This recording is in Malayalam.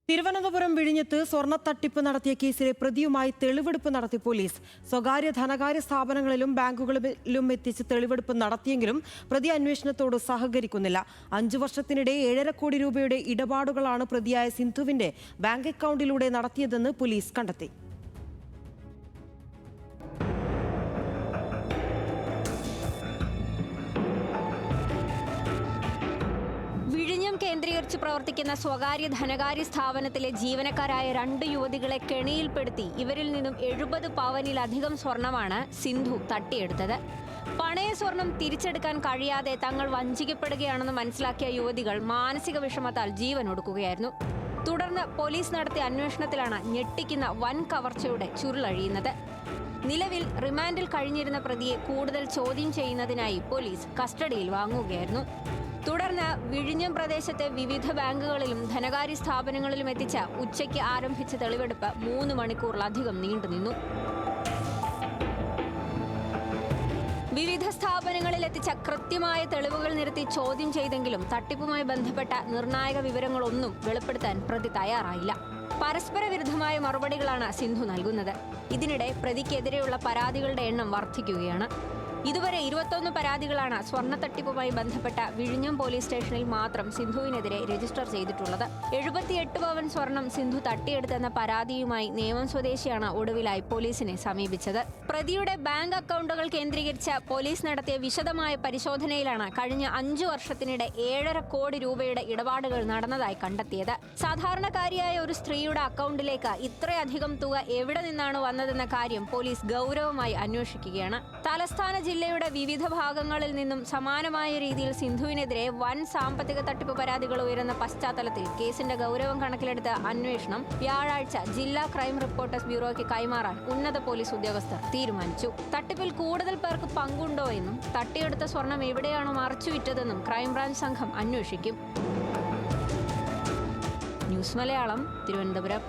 തിരുവനന്തപുരം വിഴിഞ്ഞത്ത് സ്വർണ്ണ തട്ടിപ്പ് നടത്തിയ കേസിലെ പ്രതിയുമായി തെളിവെടുപ്പ് നടത്തി പോലീസ്. സ്വകാര്യ ധനകാര്യ സ്ഥാപനങ്ങളിലും ബാങ്കുകളിലും എത്തിച്ച് തെളിവെടുപ്പ് നടത്തിയെങ്കിലും പ്രതി അന്വേഷണത്തോട് സഹകരിക്കുന്നില്ല. 5 വർഷത്തിനിടെ 7.5 കോടി രൂപയുടെ ഇടപാടുകളാണ് പ്രതിയായ സിന്ധുവിന്റെ ബാങ്ക് അക്കൗണ്ടിലൂടെ നടത്തിയതെന്ന് പോലീസ് കണ്ടെത്തി. വിഴിഞ്ഞം കേന്ദ്രീകരിച്ച് പ്രവർത്തിക്കുന്ന സ്വകാര്യ ധനകാര്യ സ്ഥാപനത്തിലെ ജീവനക്കാരായ 2 യുവതികളെ കെണിയിൽപ്പെടുത്തി ഇവരിൽ നിന്നും 70 പവനിലധികം സ്വർണമാണ് സിന്ധു തട്ടിയെടുത്തത്. പണയ സ്വർണം തിരിച്ചെടുക്കാൻ കഴിയാതെ തങ്ങൾ വഞ്ചിക്കപ്പെടുകയാണെന്ന് മനസ്സിലാക്കിയ യുവതികൾ മാനസിക വിഷമത്താൽ ജീവൻ ഒടുക്കുകയായിരുന്നു. തുടർന്ന് പോലീസ് നടത്തിയ അന്വേഷണത്തിലാണ് ഞെട്ടിക്കുന്ന വൻ കവർച്ചയുടെ ചുരുളഴിയുന്നത്. നിലവിൽ റിമാൻഡിൽ കഴിഞ്ഞിരുന്ന പ്രതിയെ കൂടുതൽ ചോദ്യം ചെയ്യുന്നതിനായി പോലീസ് കസ്റ്റഡിയിൽ വാങ്ങുകയായിരുന്നു. തുടർന്ന് വിഴിഞ്ഞം പ്രദേശത്തെ വിവിധ ബാങ്കുകളിലും ധനകാര്യ സ്ഥാപനങ്ങളിലും എത്തിച്ച ഉച്ചയ്ക്ക് ആരംഭിച്ച തെളിവെടുപ്പ് 3 മണിക്കൂറിലധികം നീണ്ടുനിന്നു. വിവിധ സ്ഥാപനങ്ങളിൽ എത്തിച്ച കൃത്യമായ തെളിവുകൾ നിരത്തി ചോദ്യം ചെയ്തെങ്കിലും തട്ടിപ്പുമായി ബന്ധപ്പെട്ട നിർണായക വിവരങ്ങളൊന്നും വെളിപ്പെടുത്താൻ പ്രതി തയ്യാറായില്ല. പരസ്പര വിരുദ്ധമായ മറുപടികളാണ് സിന്ധു നൽകുന്നത്. ഇതിനിടെ പ്രതിക്കെതിരെയുള്ള പരാതികളുടെ എണ്ണം വർദ്ധിക്കുകയാണ്. ഇതുവരെ 21 പരാതികളാണ് സ്വർണ്ണ തട്ടിപ്പുമായി ബന്ധപ്പെട്ട വിഴിഞ്ഞം പോലീസ് സ്റ്റേഷനിൽ മാത്രം സിന്ധുവിനെതിരെ രജിസ്റ്റർ ചെയ്തിട്ടുള്ളത്. 78 പവൻ സ്വർണം സിന്ധു തട്ടിയെടുത്തെന്ന പരാതിയുമായി നേമം സ്വദേശിയാണ് ഒടുവിലായി പോലീസിനെ സമീപിച്ചത്. പ്രതിയുടെ ബാങ്ക് അക്കൗണ്ടുകൾ കേന്ദ്രീകരിച്ച് പോലീസ് നടത്തിയ വിശദമായ പരിശോധനയിലാണ് കഴിഞ്ഞ 5 വർഷത്തിനിടെ 7.5 കോടി രൂപയുടെ ഇടപാടുകൾ നടന്നതായി കണ്ടെത്തിയത്. സാധാരണക്കാരിയായ ഒരു സ്ത്രീയുടെ അക്കൗണ്ടിലേക്ക് ഇത്രയധികം തുക എവിടെ നിന്നാണ് വന്നതെന്ന കാര്യം പോലീസ് ഗൗരവമായി അന്വേഷിക്കുകയാണ്. തലസ്ഥാന ജില്ലയുടെ വിവിധ ഭാഗങ്ങളിൽ നിന്നും സമാനമായ രീതിയിൽ സിന്ധുവിനെതിരെ വൻ സാമ്പത്തിക തട്ടിപ്പ് പരാതികൾ ഉയരുന്ന പശ്ചാത്തലത്തിൽ കേസിന്റെ ഗൗരവം കണക്കിലെടുത്ത് അന്വേഷണം വ്യാഴാഴ്ച ജില്ലാ ക്രൈം റിപ്പോർട്ടേഴ്സ് ബ്യൂറോയ്ക്ക് കൈമാറാൻ ഉന്നത പോലീസ് ഉദ്യോഗസ്ഥർ തീരുമാനിച്ചു. തട്ടിപ്പിൽ കൂടുതൽ പേർക്ക് പങ്കുണ്ടോ എന്നും തട്ടിയെടുത്ത സ്വർണം എവിടെയാണോ മറച്ചുവിറ്റതെന്നും ക്രൈംബ്രാഞ്ച് സംഘം അന്വേഷിക്കും. ന്യൂസ് മലയാളം, തിരുവനന്തപുരം.